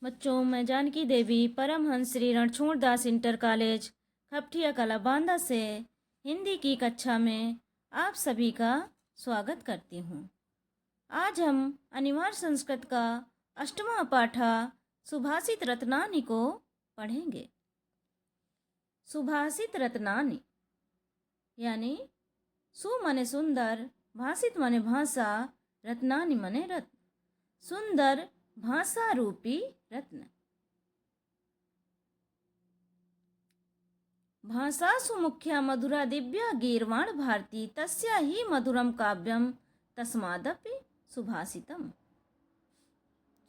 बच्चों, मैं जानकी देवी Paramhans Shri Ranchhod Das inter college खपटिया कला बांदा से हिंदी की कक्षा में आप सभी का स्वागत करती हूँ। आज हम अनिवार्य संस्कृत का अष्टवां पाठा सुभाषित रत्नानि को पढ़ेंगे। सुभाषित रत्नानि यानी सु मने सुंदर, भाषित मने भाषा, रत्नानि मने रत्न, सुंदर भाषा रूपी रत्न। भाषासु मुख्या मधुरा दिव्या गीर्वाण भारती तस्या ही मधुरम काव्यम तस्मादपि सुभाषितम।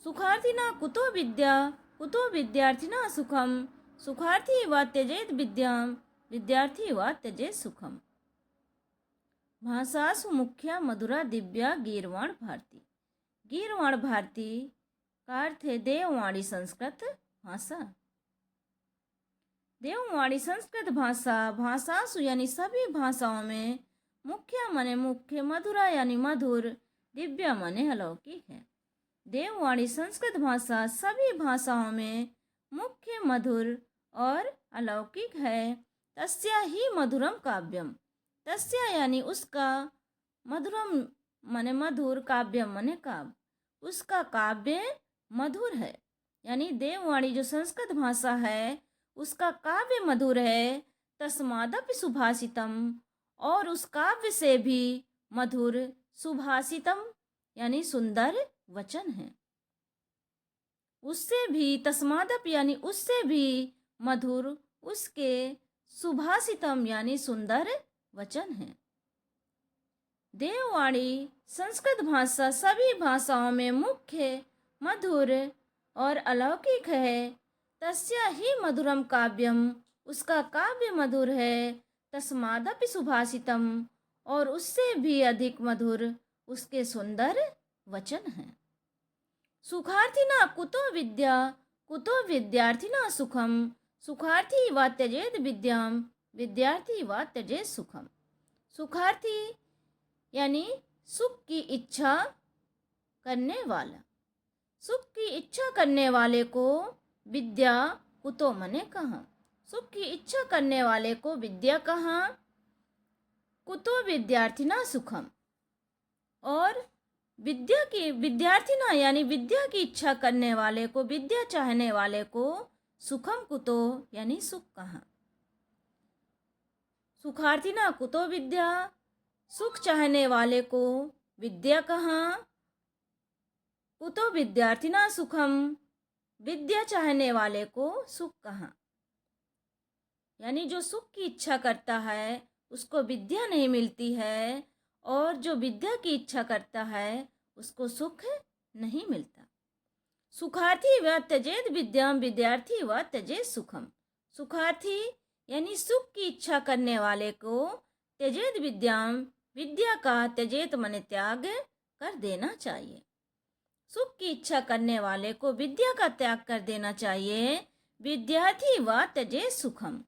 सुखार्थिना कुतो विद्या कुतो विद्यार्थिना सुखम, सुखार्थी वा त्यजेत विद्याम, विद्यार्थी वा त्यजेत सुखम। भाषासु मुख्या मधुरा दिव्या गीर्वाण भारती। गीर्वाण भारती का अर्थ है देववाणी संस्कृत भाषा। देववाणी संस्कृत भाषा भाषासु यानी सभी भाषाओं में, मुख्य मने मुख्य, मधुरा यानी मधुर, दिव्या मने अलौकिक है। देववाणी संस्कृत भाषा सभी भाषाओं में मुख्य, मधुर और अलौकिक है। तस्या ही मधुरम काव्यम, तस्या यानी उसका, मधुरम मने मधुर, काव्यम मने काव्य, उसका काव्य मधुर है। यानी देववाणी जो संस्कृत भाषा है उसका काव्य मधुर है। तस्मादपि सुभाषितम, और उस काव्य से भी मधुर, सुभाषितम यानी सुंदर वचन है। उससे भी, तस्मादपि यानी उससे भी मधुर, उसके सुभाषितम यानी सुंदर वचन है। देववाणी संस्कृत भाषा सभी भाषाओं में मुख्य, मधुर और अलौकिक है। तस्या ही मधुरम काव्यम, उसका काव्य मधुर है। तस्मादपि सुभाषितम, और उससे भी अधिक मधुर उसके सुंदर वचन हैं। सुखार्थिना कुतो विद्या कुतो विद्यार्थिना सुखम, सुखार्थी वा त्यजेत विद्याम, विद्यार्थी वा त्यजेत सुखम। सुखार्थी यानी सुख की इच्छा करने वाला, सुख की इच्छा करने वाले को विद्या कुतो मने कहाँ, सुख की इच्छा करने वाले को विद्या कहाँ। कुतो विद्यार्थिना सुखम, और विद्या की, विद्यार्थिना यानी विद्या की इच्छा करने वाले को, विद्या चाहने वाले को सुखम कुतो यानी सुख कहाँ। सुखार्थिना कुतो विद्या, सुख चाहने वाले को विद्या कहाँ। कुतो विद्यार्थिना सुखम, विद्या चाहने वाले को सुख कहाँ। यानी जो सुख की इच्छा करता है उसको विद्या नहीं मिलती है, और जो विद्या की इच्छा करता है उसको सुख नहीं मिलता। सुखार्थी व त्यजेत विद्याम, विद्यार्थी व त्यजेत सुखम। सुखार्थी यानी सुख की इच्छा करने वाले को, त्यजेत विद्याम, विद्या का त्यजेत मने त्याग कर देना चाहिए। सुख की इच्छा करने वाले को विद्या का त्याग कर देना चाहिए। विद्यार्थी वा त्यजेत सुखम,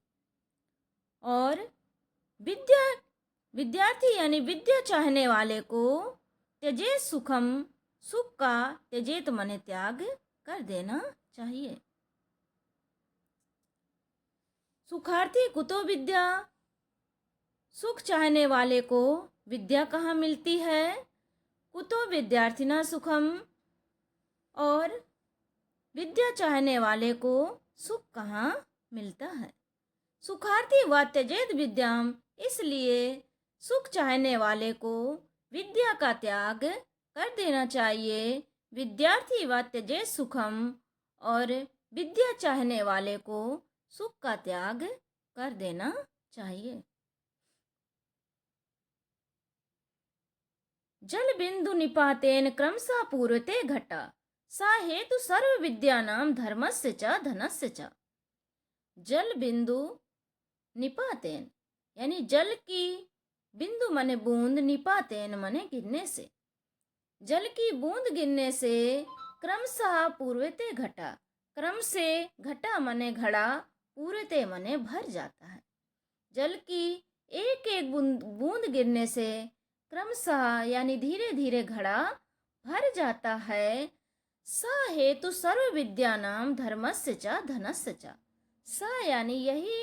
और विद्यार्थी यानी विद्या चाहने वाले को त्यजेत सुखम, सुख का त्यजेत मने त्याग कर देना चाहिए। सुखार्थी कुतो विद्या, सुख चाहने वाले को विद्या कहाँ मिलती है। कुतो विद्यार्थिना सुखम, और विद्या चाहने वाले को सुख कहाँ मिलता है। सुखार्थी व त्यजेत विद्याम, इसलिए सुख चाहने वाले को विद्या का त्याग कर देना चाहिए। विद्यार्थी व त्यजेत सुखम, और विद्या चाहने वाले को सुख का त्याग कर देना चाहिए। जल बिंदु निपातेन क्रमशः पूर्वते घटा, सा हेतु सर्व विद्यानाम धर्मस्य च धनस्य च। जल बिंदु निपातेन यानी जल की बिंदु मने बूंद, निपातेन मने गिरने से, जल की बूंद गिरने से, क्रमशः पूर्वते घटा, क्रम से घटा मने घड़ा, पूर्वते मने भर जाता है। जल की एक एक बूंद गिरने से क्रमशः यानी धीरे धीरे घड़ा भर जाता है। स हेतु सर्व विद्यानां धर्मस्य च धनस्य च। स यानी यही,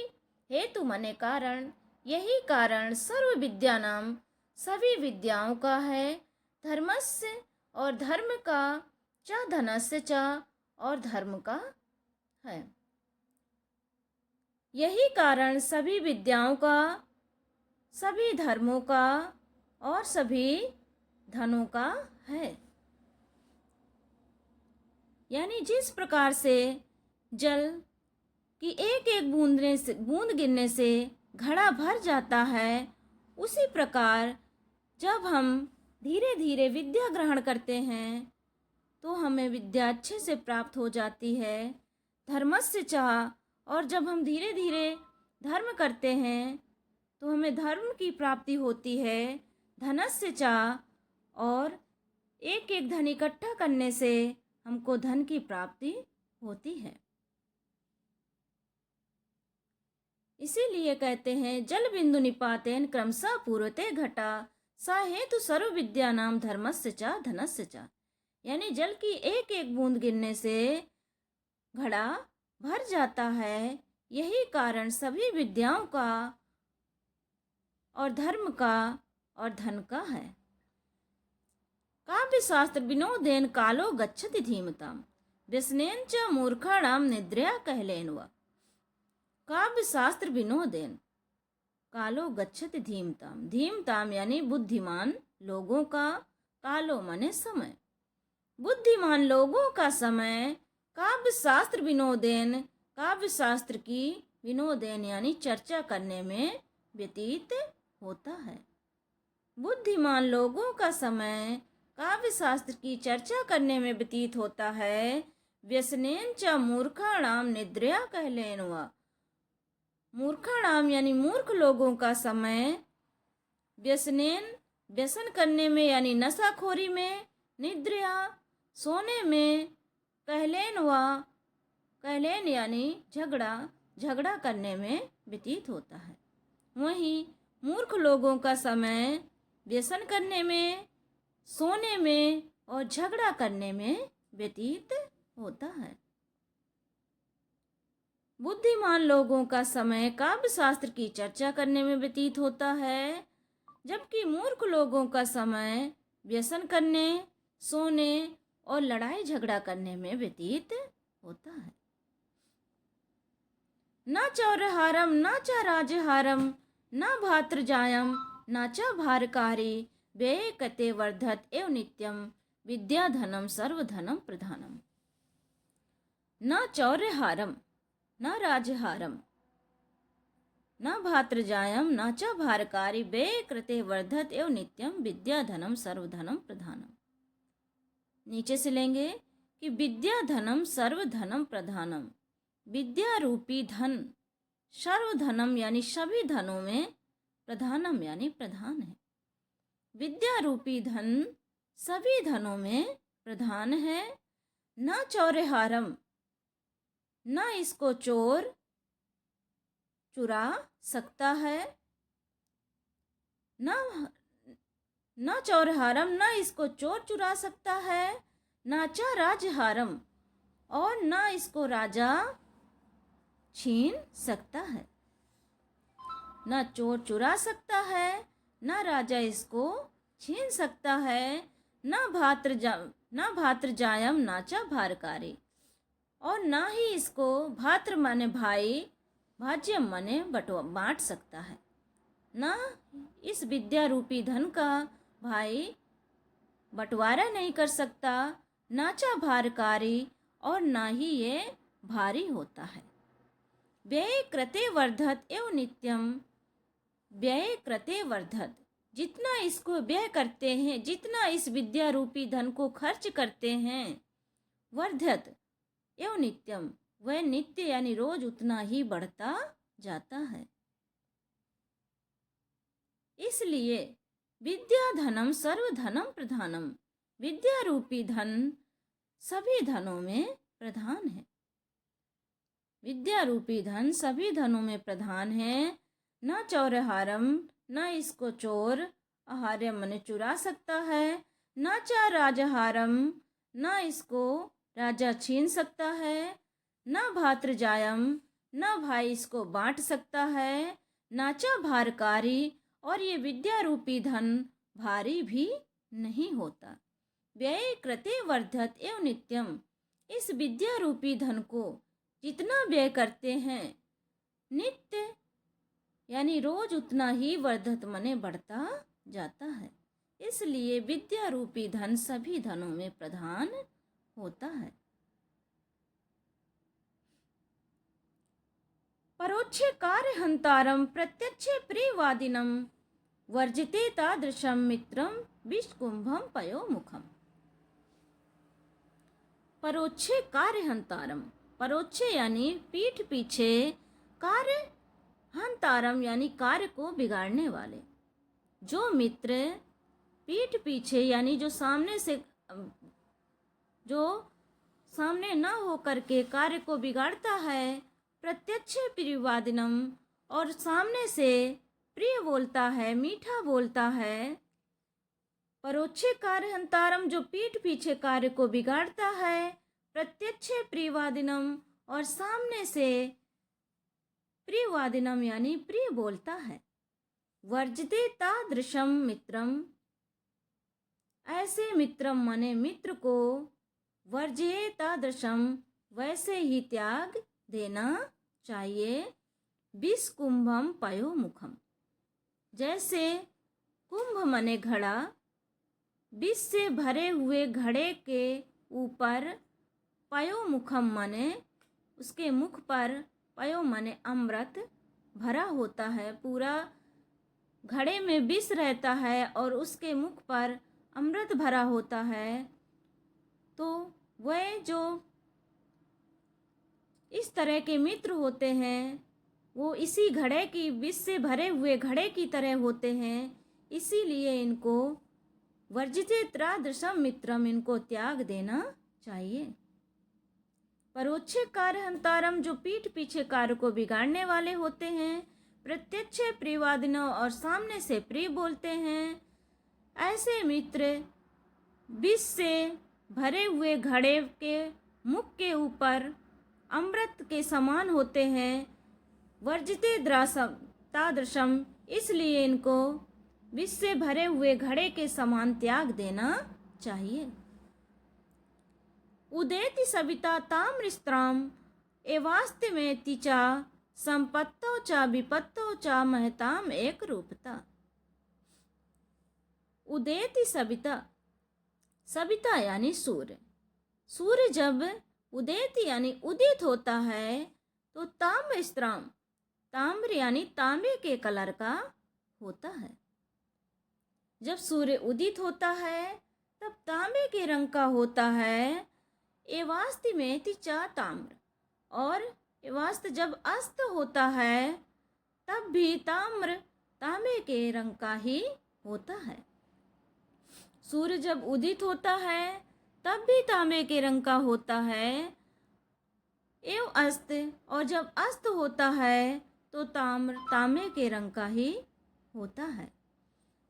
हेतु मने कारण, यही कारण सर्व विद्यानाम सभी विद्याओं का है, धर्मस्य और धर्म का, च धनस्य च और धर्म का है। यही कारण सभी विद्याओं का, सभी धर्मों का और सभी धनों का है। यानी जिस प्रकार से जल की एक एक बूंद गिरने से घड़ा भर जाता है, उसी प्रकार जब हम धीरे धीरे विद्या ग्रहण करते हैं तो हमें विद्या अच्छे से प्राप्त हो जाती है, धर्मस्य चाह। और जब हम धीरे धीरे धर्म करते हैं तो हमें धर्म की प्राप्ति होती है, धनस्य चाह। और एक एक धन इकट्ठा करने से हमको धन की प्राप्ति होती है। इसीलिए कहते हैं जल बिंदु निपातेन क्रमशः पूर्वते घटा, सा हेतु सर्व विद्यानाम धर्मस्य च धनस्य च। यानी जल की एक एक बूंद गिरने से घड़ा भर जाता है, यही कारण सभी विद्याओं का और धर्म का और धन का है। काव्य शास्त्र विनोदेन कालो गच्छति धीमताम, व्यसनेन च मूर्खाणाम निद्रया कहलेन वा। काव्य शास्त्र विनोदेन कालो गच्छति धीमताम, धीमताम यानी बुद्धिमान लोगों का, कालो माने समय, बुद्धिमान लोगों का समय काव्य शास्त्र विनोदेन, काव्य शास्त्र की विनोदेन यानी चर्चा करने में व्यतीत होता है। बुद्धिमान लोगों का समय काव्य शास्त्र की चर्चा करने में व्यतीत होता है। व्यसनेन च मूर्खाणाम निद्रया कहलेन वा। मूर्खाणाम यानी मूर्ख लोगों का समय व्यसनेन व्यसन करने में यानी नशाखोरी में, निद्रया सोने में, कहलेन वा कहलेन यानी झगड़ा करने में व्यतीत होता है। वहीं मूर्ख लोगों का समय व्यसन करने में, सोने में और झगड़ा करने में व्यतीत होता है। बुद्धिमान लोगों का समय काव्य शास्त्र की चर्चा करने में व्यतीत होता है, जबकि मूर्ख लोगों का समय व्यसन करने, सोने और लड़ाई झगड़ा करने में व्यतीत होता है। न चौरहारम न च राजहारम न भातृजायम न च भारकारी, व्यय कते वर्धत एव नित्यम, विद्या धनम सर्वधनम प्रधानम। न चौर्यहारम न राजहारम न भातृजायम न च भारकारी, व्यय कृते वर्धत एव नित्यम, विद्या धनम सर्वधनम प्रधानम। नीचे से लेंगे कि विद्या धनम सर्वधनम प्रधानम, विद्या रूपी धन सर्वधनम यानी सभी धनों में, प्रधानम यानी प्रधान है। विद्या रूपी धन सभी धनों में प्रधान है। न चौर्यहारम, न इसको चोर चुरा सकता है, न चौरहारम न इसको चोर चुरा सकता है, न च राजहारम और न इसको राजा छीन सकता है। न चोर चुरा सकता है, न राजा इसको छीन सकता है, न भातृजायम न च भारकारी, और न ही इसको भातृ माने भाई, भाज्यम माने बांट सकता है। न इस विद्या रूपी धन का भाई बंटवारा नहीं कर सकता, न च भारकारी और न ही ये भारी होता है। व्यय कृते वर्धत एवं नित्यम, व्यय कृते वर्धत, जितना इसको व्यय करते हैं, जितना इस विद्या रूपी धन को खर्च करते हैं, वर्धत एवं नित्यम, वह नित्य यानी रोज उतना ही बढ़ता जाता है। इसलिए विद्या धनम सर्वधनम प्रधानम, विद्या रूपी धन सभी धनों में प्रधान है। विद्या रूपी धन सभी धनों में प्रधान है। न चौरहारम, न इसको चोर, आहार्य मन चुरा सकता है, न च राजहारम, न इसको राजा छीन सकता है, न भातृजायम, न भाई इसको बांट सकता है, नाचा भारकारी, और ये विद्या रूपी धन भारी भी नहीं होता। व्यय कृते वर्धत एवं नित्यम, इस विद्या रूपी धन को जितना व्यय करते हैं नित्य यानी रोज उतना ही वर्धत मने बढ़ता जाता है। इसलिए विद्या रूपी धन सभी धनों में प्रधान होता है। परोक्षे कार्य हंतारम प्रत्यक्षे प्रियवादिनम वर्जिते तादृशम मित्रम विषकुंभम पयोमुखम। परोक्षे कार्य हंतारम, परोक्षे यानी पीठ पीछे, कार्य हंतारम यानी कार्य को बिगाड़ने वाले। जो मित्र पीठ पीछे यानी जो सामने न हो करके कार्य को बिगाड़ता है, प्रत्यक्ष प्रियवादिनम, और सामने से प्रिय बोलता है, मीठा बोलता है। परोक्षे कार्य हंतारम, जो पीठ पीछे कार्य को बिगाड़ता है, प्रत्यक्ष प्रियवादिनम, और सामने से प्रियवादिनम यानी प्रिय बोलता है। वर्जते तादृशम मित्रम, ऐसे मित्रम माने मित्र को, वर्जये तादृशम वैसे ही त्याग देना चाहिए। विष कुंभम पयोमुखम, जैसे कुंभ मने घड़ा, विष से भरे हुए घड़े के ऊपर, पयोमुखम मने उसके मुख पर, पयो मने अमृत भरा होता है। पूरा घड़े में विष रहता है और उसके मुख पर अमृत भरा होता है। तो वह जो इस तरह के मित्र होते हैं वो इसी घड़े की, विष से भरे हुए घड़े की तरह होते हैं। इसीलिए इनको वर्जिते तादृशम मित्रम, इनको त्याग देना चाहिए। परोक्षे कार्य हंतारम, जो पीठ पीछे कार्य को बिगाड़ने वाले होते हैं। प्रत्यक्ष प्रियवादिनों, और सामने से प्रिय बोलते हैं। ऐसे मित्र विष से भरे हुए घड़े के मुख के ऊपर अमृत के समान होते हैं। वर्जिते तादृशम, इसलिए इनको विष से भरे हुए घड़े के समान त्याग देना चाहिए। उदेति सविता ताम्रस्त्राम एवास्ति में तिचा संपत्तो चा विपत्तो चा महताम एक रूपता। उदेति सविता, सविता यानी सूर्य। सूर्य जब उदेति यानी उदित होता है तो ताम्रस्त्राम, ताम्र यानी तांबे के कलर का होता है। जब सूर्य उदित होता है तब तांबे के रंग का होता है। एवास्ति में तिचा ताम्र, और एवास्त जब अस्त होता है तब भी ताम्र तांबे के रंग का ही होता है। सूर्य जब उदित होता है तब भी तांबे के रंग का होता है एवं अस्त, और जब अस्त होता है तो ताम्र तांबे के रंग का ही होता है।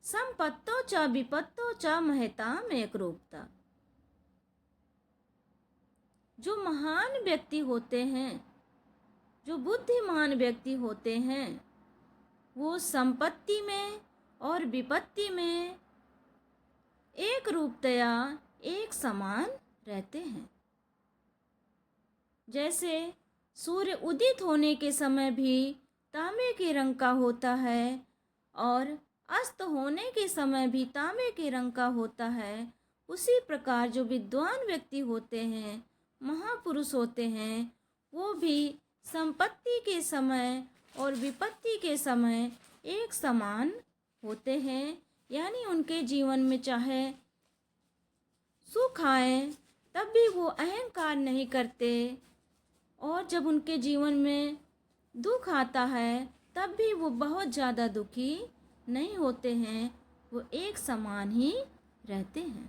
संपत्तो च विपत्तो च महताम एक रूपता। जो महान व्यक्ति होते हैं, जो बुद्धिमान व्यक्ति होते हैं, वो संपत्ति में और विपत्ति में एक रूपतया एक समान रहते हैं। जैसे सूर्य उदित होने के समय भी तांबे के रंग का होता है और अस्त होने के समय भी तांबे के रंग का होता है, उसी प्रकार जो विद्वान व्यक्ति होते हैं, महापुरुष होते हैं, वो भी संपत्ति के समय और विपत्ति के समय एक समान होते हैं। यानी उनके जीवन में चाहे सुख आए तब भी वो अहंकार नहीं करते, और जब उनके जीवन में दुख आता है तब भी वो बहुत ज़्यादा दुखी नहीं होते हैं। वो एक समान ही रहते हैं।